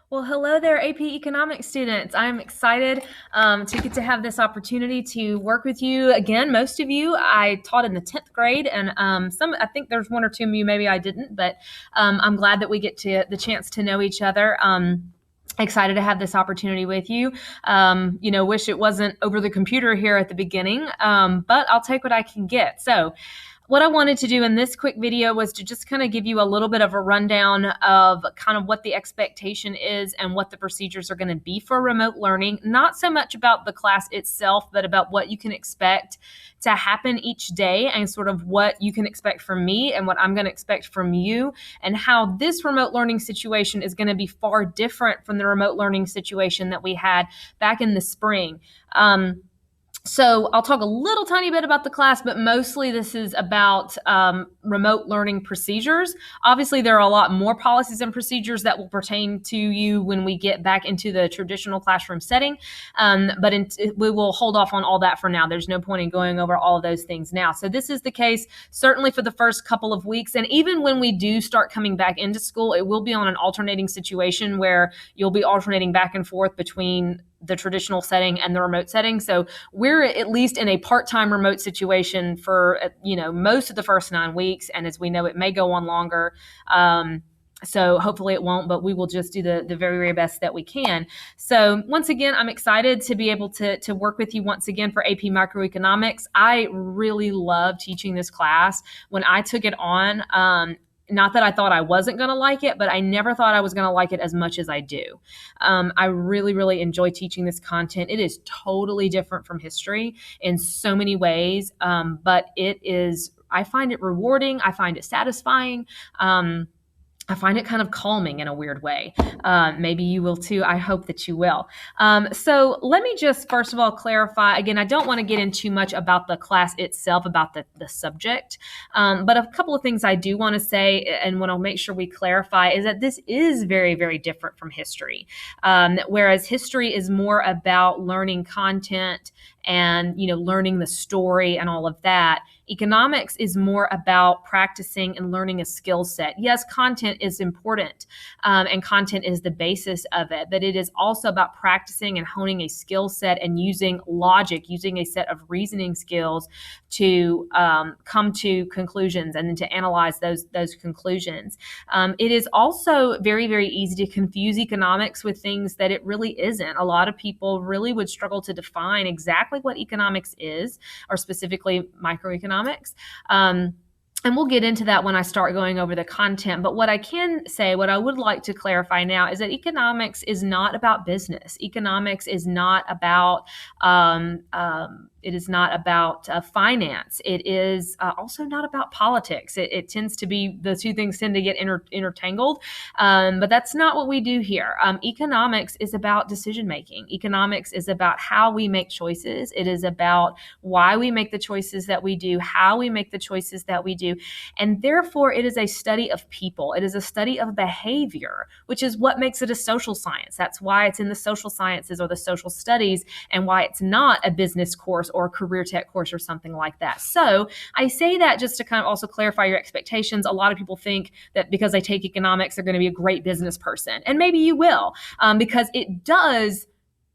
Well, hello there, AP Economics students. I'm excited to get to have this opportunity to work with you again. Most of you I taught in the 10th grade, and I think there's one or two of you maybe I didn't, but I'm glad that we get to the chance to know each other. Excited to have this opportunity with you. Wish it wasn't over the computer here at the beginning, but I'll take what I can get. So, what I wanted to do in this quick video was to just kind of give you a little bit of a rundown of kind of what the expectation is and what the procedures are going to be for remote learning. Not so much about the class itself, but about what you can expect to happen each day and sort of what you can expect from me and what I'm going to expect from you, and how this remote learning situation is going to be far different from the remote learning situation that we had back in the spring. So I'll talk a little tiny bit about the class, but mostly this is about remote learning procedures. Obviously, there are a lot more policies and procedures that will pertain to you when we get back into the traditional classroom setting, but we will hold off on all that for now. There's no point in going over all of those things now. So this is the case certainly for the first couple of weeks, and even when we do start coming back into school, it will be on an alternating situation where you'll be alternating back and forth between the traditional setting and the remote setting. So we're at least in a part-time remote situation for, most of the first 9 weeks. And as we know, it may go on longer. So hopefully it won't, but we will just do the very, very best that we can. So once again, I'm excited to be able to work with you once again for AP Microeconomics. I really love teaching this class. When I took it on, not that I thought I wasn't going to like it, but I never thought I was going to like it as much as I do. I really, really enjoy teaching this content. It is totally different from history in so many ways, but I find it rewarding. I find it satisfying. I find it kind of calming in a weird way. Maybe you will too. I hope that you will. So let me just first of all clarify. Again, I don't want to get in too much about the class itself, about the subject. But a couple of things I do want to say and want to make sure we clarify is that this is very, very different from history. Whereas history is more about learning content and learning the story and all of that. Economics is more about practicing and learning a skill set. Yes, content is important, and content is the basis of it, but it is also about practicing and honing a skill set and using logic, using a set of reasoning skills to come to conclusions and then to analyze those conclusions. It is also very, very easy to confuse economics with things that it really isn't. A lot of people really would struggle to define exactly what economics is, or specifically microeconomics. And we'll get into that when I start going over the content. But what I can say, what I would like to clarify now, is that economics is not about business. Economics is not about finance. It is also not about politics. It tends to be, the two things tend to get intertangled, but that's not what we do here. Economics is about decision making. Economics is about how we make choices. It is about why we make the choices that we do, how we make the choices that we do. And therefore, it is a study of people. It is a study of behavior, which is what makes it a social science. That's why it's in the social sciences or the social studies, and why it's not a business course or a career tech course or something like that. So I say that just to kind of also clarify your expectations. A lot of people think that because they take economics, they're going to be a great business person. And maybe you will, because it does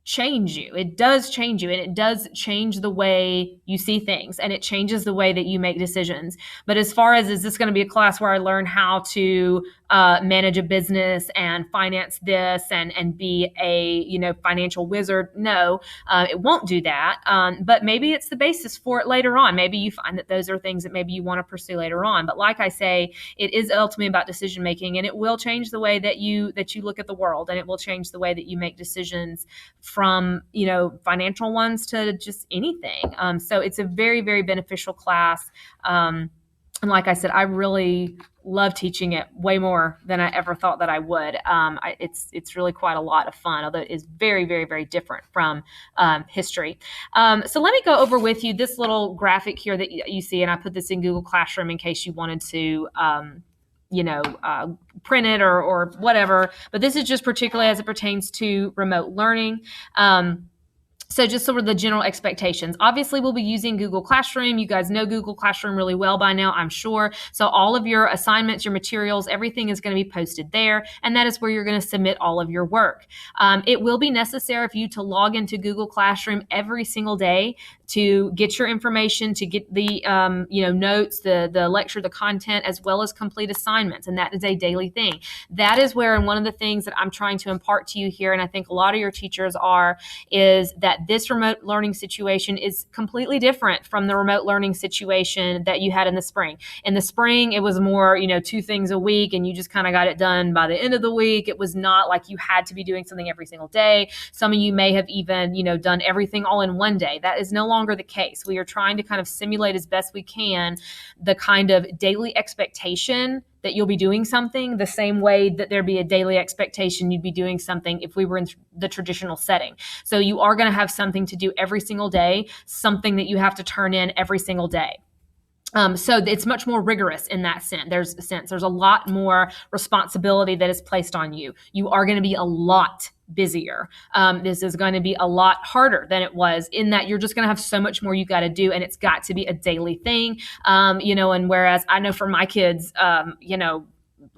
change you. It does change you, and it does change the way you see things, and it changes the way that you make decisions. But as far as, is this going to be a class where I learn how to manage a business and finance this and be a financial wizard? No, it won't do that. But maybe it's the basis for it later on. Maybe you find that those are things that maybe you want to pursue later on. But like I say, it is ultimately about decision making, and it will change the way that you look at the world, and it will change the way that you make decisions, from financial ones to just anything. So it's a very, very beneficial class. And like I said, I really love teaching it way more than I ever thought that I would. It's really quite a lot of fun, although it is very, very, very different from history. So let me go over with you this little graphic here that you see, and I put this in Google Classroom in case you wanted to print it or whatever. But this is just particularly as it pertains to remote learning. So just sort of the general expectations. Obviously, we'll be using Google Classroom. You guys know Google Classroom really well by now, I'm sure. So all of your assignments, your materials, everything is going to be posted there. And that is where you're going to submit all of your work. It will be necessary for you to log into Google Classroom every single day to get your information, to get the notes, the lecture, the content, as well as complete assignments. And that is a daily thing. That is where, and one of the things that I'm trying to impart to you here, and I think a lot of your teachers are, is that this remote learning situation is completely different from the remote learning situation that you had in the spring. In the spring, it was more, 2 things a week, and you just kind of got it done by the end of the week. It was not like you had to be doing something every single day. Some of you may have even, done everything all in one day. That is no longer the case. We are trying to kind of simulate as best we can the kind of daily expectation that you'll be doing something the same way that there'd be a daily expectation you'd be doing something if we were in the traditional setting. So you are going to have something to do every single day, something that you have to turn in every single day. So it's much more rigorous in that sense. There's a lot more responsibility that is placed on you. You are going to be a lot busier. This is going to be a lot harder than it was, in that you're just going to have so much more you got to do, and it's got to be a daily thing. And whereas I know for my kids,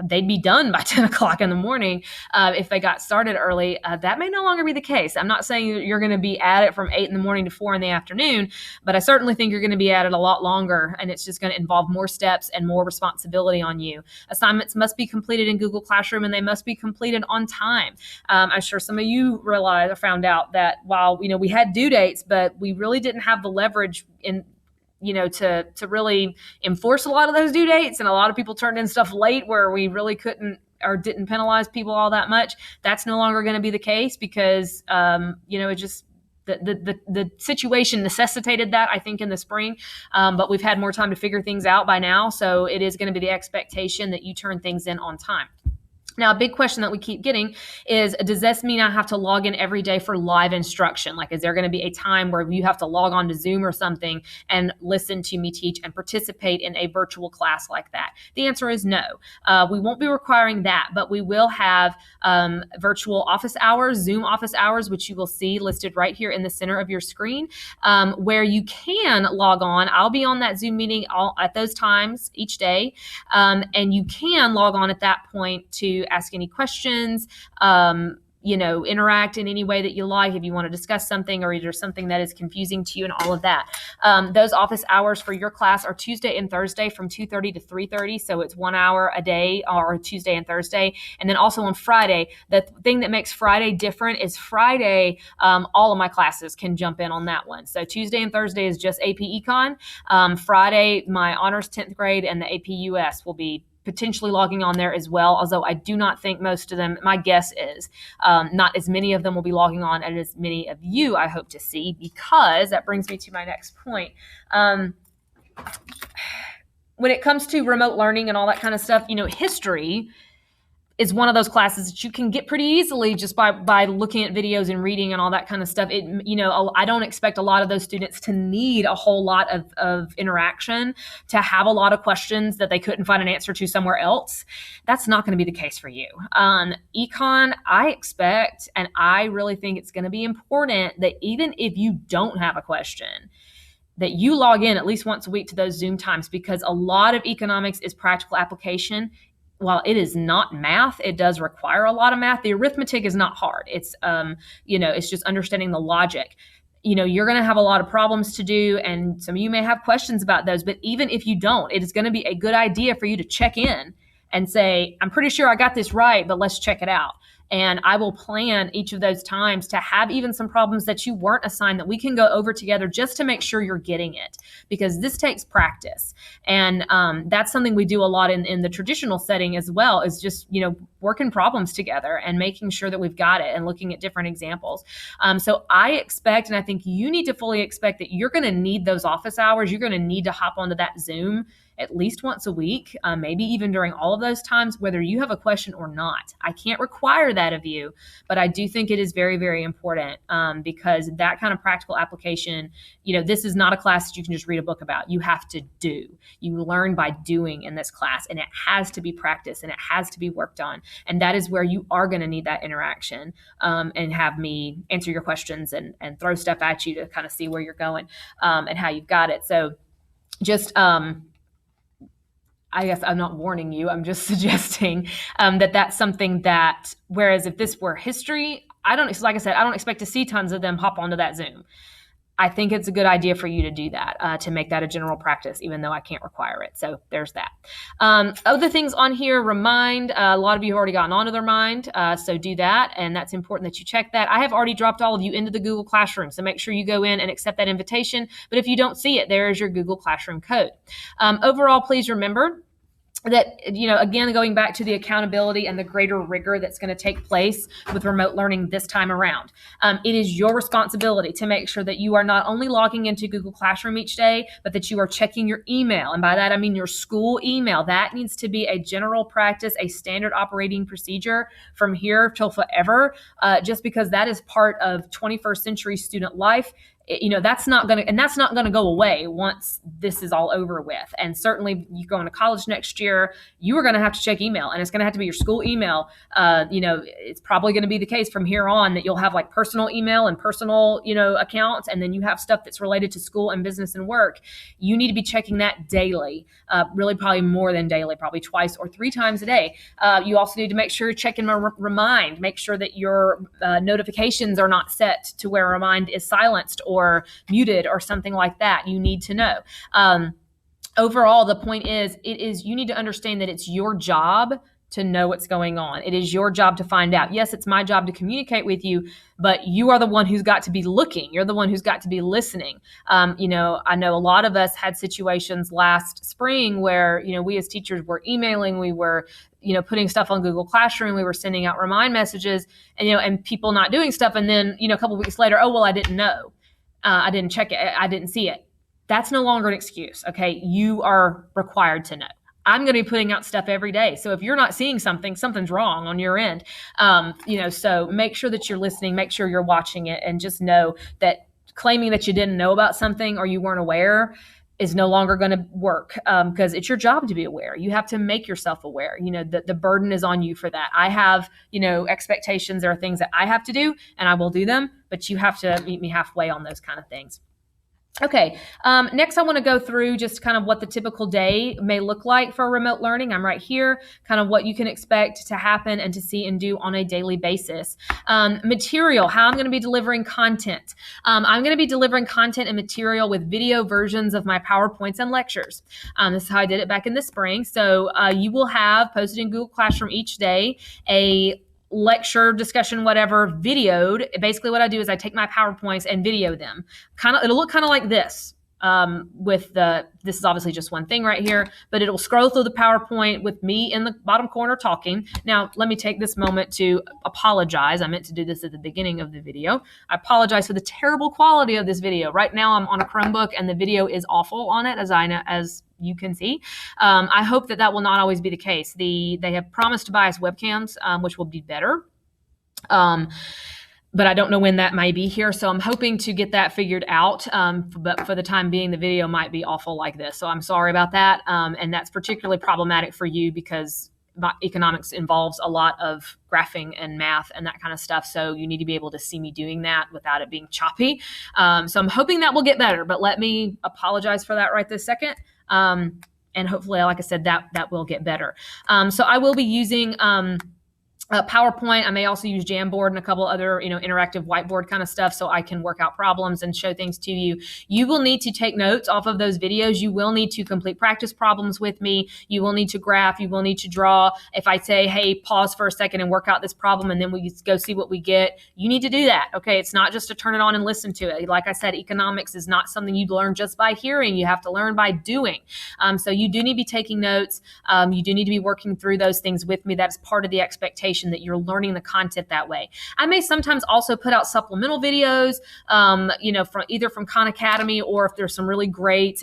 they'd be done by 10 o'clock in the morning if they got started early. That may no longer be the case. I'm not saying you're going to be at it from 8 in the morning to 4 in the afternoon, but I certainly think you're going to be at it a lot longer, and it's just going to involve more steps and more responsibility on you. Assignments must be completed in Google Classroom, and they must be completed on time. I'm sure some of you realized or found out that while we had due dates, but we really didn't have the leverage to really enforce a lot of those due dates. And a lot of people turned in stuff late where we really couldn't or didn't penalize people all that much. That's no longer going to be the case because, it just, the situation necessitated that, I think, in the spring. But we've had more time to figure things out by now. So it is going to be the expectation that you turn things in on time. Now, a big question that we keep getting is, does this mean I have to log in every day for live instruction? Like, is there going to be a time where you have to log on to Zoom or something and listen to me teach and participate in a virtual class like that? The answer is no. We won't be requiring that, but we will have virtual office hours, Zoom office hours, which you will see listed right here in the center of your screen, where you can log on. I'll be on that Zoom meeting at those times each day, and you can log on at that point to ask any questions, interact in any way that you like, if you want to discuss something or there's something that is confusing to you and all of that. Those office hours for your class are Tuesday and Thursday from 2:30 to 3:30. So it's 1 hour a day, or Tuesday and Thursday. And then also on Friday, the thing that makes Friday different is Friday, all of my classes can jump in on that one. So Tuesday and Thursday is just AP Econ. Friday, my honors 10th grade and the AP US will be potentially logging on there as well, although I do not think most of them, my guess is not as many of them will be logging on as many of you I hope to see, because that brings me to my next point. When it comes to remote learning and all that kind of stuff, history is one of those classes that you can get pretty easily just by looking at videos and reading and all that kind of stuff. I don't expect a lot of those students to need a whole lot of interaction, to have a lot of questions that they couldn't find an answer to somewhere else. That's not going to be the case for you. Econ, I expect, and I really think it's going to be important that even if you don't have a question, that you log in at least once a week to those Zoom times, because a lot of economics is practical application. While it is not math, it does require a lot of math. The arithmetic is not hard. It's, it's just understanding the logic. You're going to have a lot of problems to do, and some of you may have questions about those. But even if you don't, it is going to be a good idea for you to check in and say, I'm pretty sure I got this right, but let's check it out. And I will plan each of those times to have even some problems that you weren't assigned that we can go over together, just to make sure you're getting it, because this takes practice. And that's something we do a lot in the traditional setting as well, is just, working problems together and making sure that we've got it and looking at different examples. So I expect, and I think you need to fully expect, that you're going to need those office hours. You're going to need to hop onto that Zoom at least once a week, maybe even during all of those times, whether you have a question or not. I can't require that of you, but I do think it is very, very important because that kind of practical application, this is not a class that you can just read a book about. You have to do. You learn by doing in this class, and it has to be practiced and it has to be worked on. And that is where you are going to need that interaction and have me answer your questions and throw stuff at you to kind of see where you're going and how you've got it. So just I guess I'm not warning you. I'm just suggesting that that's something that, whereas if this were history, like I said, I don't expect to see tons of them hop onto that Zoom. I think it's a good idea for you to do that, to make that a general practice, even though I can't require it. So there's that. Other things on here, Remind. A lot of you have already gotten onto their Remind, so do that, and that's important that you check that. I have already dropped all of you into the Google Classroom, so make sure you go in and accept that invitation. But if you don't see it, there is your Google Classroom code. Overall, please remember that, again, going back to the accountability and the greater rigor that's going to take place with remote learning this time around. It is your responsibility to make sure that you are not only logging into Google Classroom each day, but that you are checking your email. And by that, I mean your school email. That needs to be a general practice, a standard operating procedure from here till forever, just because that is part of 21st century student life. That's not going to go away once this is all over with. And certainly you go into college next year, you are going to have to check email, and it's going to have to be your school email. It's probably going to be the case from here on that you'll have like personal email and personal, accounts. And then you have stuff that's related to school and business and work. You need to be checking that daily, really probably more than daily, probably twice or 3 times a day. You also need to make sure you're checking Remind, make sure that your notifications are not set to where Remind is silenced or muted or something like that. You need to know. Overall, the point is, you need to understand that it's your job to know what's going on. It is your job to find out. Yes, it's my job to communicate with you, but you are the one who's got to be looking. You're the one who's got to be listening. I know a lot of us had situations last spring where, we as teachers were emailing, we were, putting stuff on Google Classroom, we were sending out Remind messages, and people not doing stuff. And then, a couple of weeks later, oh, well, I didn't know. I didn't check it. I didn't see it. That's no longer an excuse. Okay. You are required to know. I'm going to be putting out stuff every day. So if you're not seeing something, something's wrong on your end. So make sure that you're listening, make sure you're watching it, and just know that claiming that you didn't know about something or you weren't aware is no longer going to work, because it's your job to be aware. You have to make yourself aware. The burden is on you for that. I have, expectations. There are things that I have to do, and I will do them, but you have to meet me halfway on those kind of things. Okay, next I want to go through just kind of what the typical day may look like for remote learning. I'm right here, kind of what you can expect to happen and to see and do on a daily basis. Material, how I'm going to be delivering content. I'm going to be delivering content and material with video versions of my PowerPoints and lectures. This is how I did it back in the spring. So you will have posted in Google Classroom each day a lecture, discussion, whatever, videoed. Basically what I do is I take my PowerPoints and video them. It'll look kind of like this. This is obviously just one thing right here, but it'll scroll through the PowerPoint with me in the bottom corner talking. Now, let me take this moment to apologize. I meant to do this at the beginning of the video. I apologize for the terrible quality of this video. Right now I'm on a Chromebook and the video is awful on it, as you can see. I hope that will not always be the case. They have promised to buy us webcams, which will be better. But I don't know when that may be here. So I'm hoping to get that figured out. But for the time being, the video might be awful like this. So I'm sorry about that. And that's particularly problematic for you because economics involves a lot of graphing and math and that kind of stuff. So you need to be able to see me doing that without it being choppy. So I'm hoping that will get better, but let me apologize for that right this second. And hopefully, like I said, that will get better. So I will be using PowerPoint. I may also use Jamboard and a couple other, interactive whiteboard kind of stuff so I can work out problems and show things to you. You will need to take notes off of those videos. You will need to complete practice problems with me. You will need to graph. You will need to draw. If I say, hey, pause for a second and work out this problem and then we go see what we get, you need to do that. Okay. It's not just to turn it on and listen to it. Like I said, economics is not something you learn just by hearing. You have to learn by doing. So you do need to be taking notes. You do need to be working through those things with me. That's part of the expectation indication that you're learning the content that way. I may sometimes also put out supplemental videos, from either from Khan Academy, or if there's some really great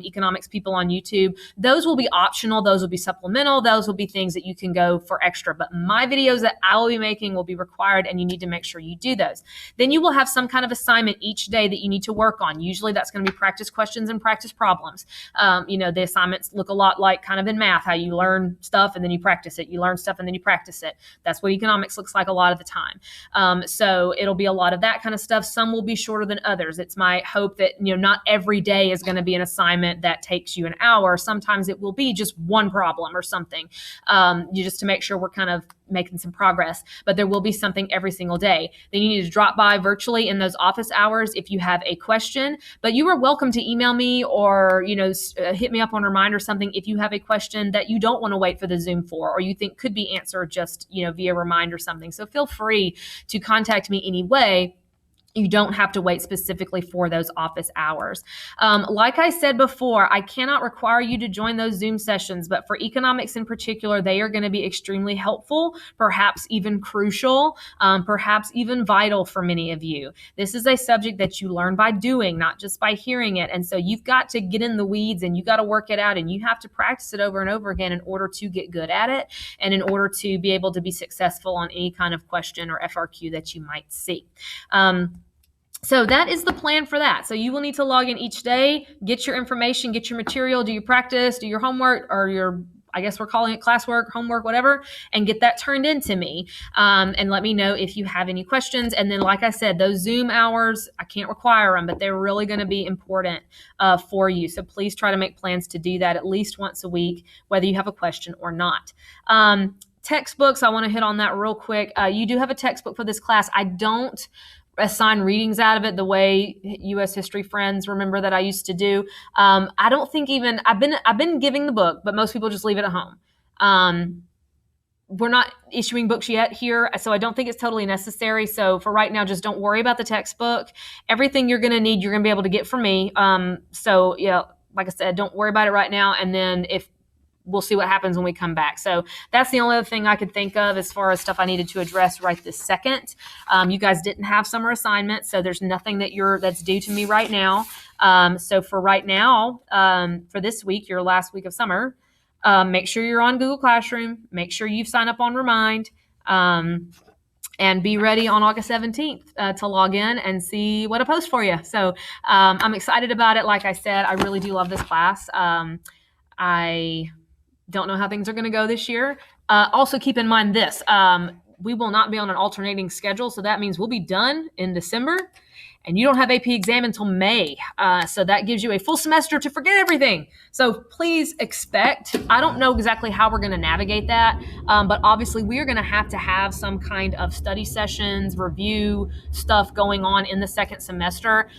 economics people on YouTube. Those will be optional. Those will be supplemental. Those will be things that you can go for extra. But my videos that I will be making will be required, and you need to make sure you do those. Then you will have some kind of assignment each day that you need to work on. Usually that's going to be practice questions and practice problems. The assignments look a lot like kind of in math, how you learn stuff and then you practice it. You learn stuff and then you practice it. That's what economics looks like a lot of the time. So it'll be a lot of that kind of stuff. Some will be shorter than others. It's my hope that, not every day is going to be an assignment that takes you an hour. Sometimes it will be just one problem or something, just to make sure we're kind of making some progress, but there will be something every single day. Then you need to drop by virtually in those office hours if you have a question, but you are welcome to email me or, hit me up on Remind or something if you have a question that you don't want to wait for the Zoom for, or you think could be answered just, via Remind or something. So feel free to contact me anyway. You don't have to wait specifically for those office hours. Like I said before, I cannot require you to join those Zoom sessions, but for economics in particular, they are going to be extremely helpful, perhaps even crucial, perhaps even vital for many of you. This is a subject that you learn by doing, not just by hearing it. And so you've got to get in the weeds and you got to work it out, and you have to practice it over and over again in order to get good at it and in order to be able to be successful on any kind of question or FRQ that you might see. So that is the plan for that. So you will need to log in each day, get your information, get your material, do your practice, do your homework, or your, I guess we're calling it classwork, homework, whatever, and get that turned into me. And let me know if you have any questions. And then, like I said, those Zoom hours, I can't require them, but they're really going to be important for you. So please try to make plans to do that at least once a week, whether you have a question or not. Textbooks, I want to hit on that real quick. You do have a textbook for this class. I don't assign readings out of it the way U.S. history friends remember that I used to do. I don't think even I've been giving the book, but most people just leave it at home. We're not issuing books yet here, so I don't think it's totally necessary. So for right now, just don't worry about the textbook. Everything you're going to need, you're going to be able to get from me. So yeah, like I said, don't worry about it right now. And then we'll see what happens when we come back. So that's the only other thing I could think of as far as stuff I needed to address right this second. You guys didn't have summer assignments, so there's nothing that's due to me right now. So for right now, for this week, your last week of summer, make sure you're on Google Classroom. Make sure you've signed up on Remind. And be ready on August 17th to log in and see what I post for you. So I'm excited about it. Like I said, I really do love this class. I don't know how things are going to go this year. Also keep in mind this, we will not be on an alternating schedule. So that means we'll be done in December and you don't have AP exam until May. So that gives you a full semester to forget everything. So please expect, I don't know exactly how we're going to navigate that. But obviously we are going to have some kind of study sessions, review stuff going on in the second semester.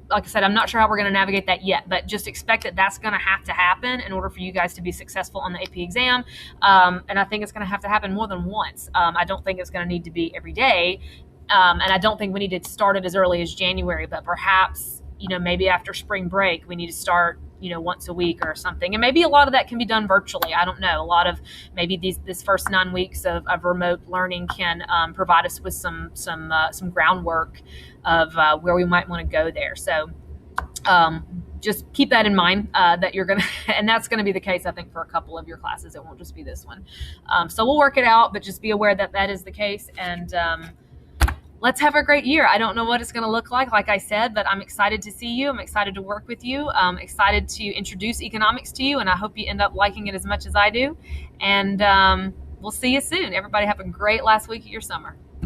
Like I said, I'm not sure how we're going to navigate that yet, but just expect that that's going to have to happen in order for you guys to be successful on the AP exam. And I think it's going to have to happen more than once. I don't think it's going to need to be every day. And I don't think we need to start it as early as January, but perhaps, maybe after spring break, we need to start, once a week or something. And maybe a lot of that can be done virtually. I don't know. A lot of maybe this first 9 weeks of remote learning can provide us with some groundwork of where we might want to go there. So just keep that in mind that you're going to, and that's going to be the case, I think, for a couple of your classes. It won't just be this one. So we'll work it out, but just be aware that that is the case. And let's have a great year. I don't know what it's going to look like I said, but I'm excited to see you. I'm excited to work with you. I'm excited to introduce economics to you, and I hope you end up liking it as much as I do. And we'll see you soon. Everybody have a great last week of your summer.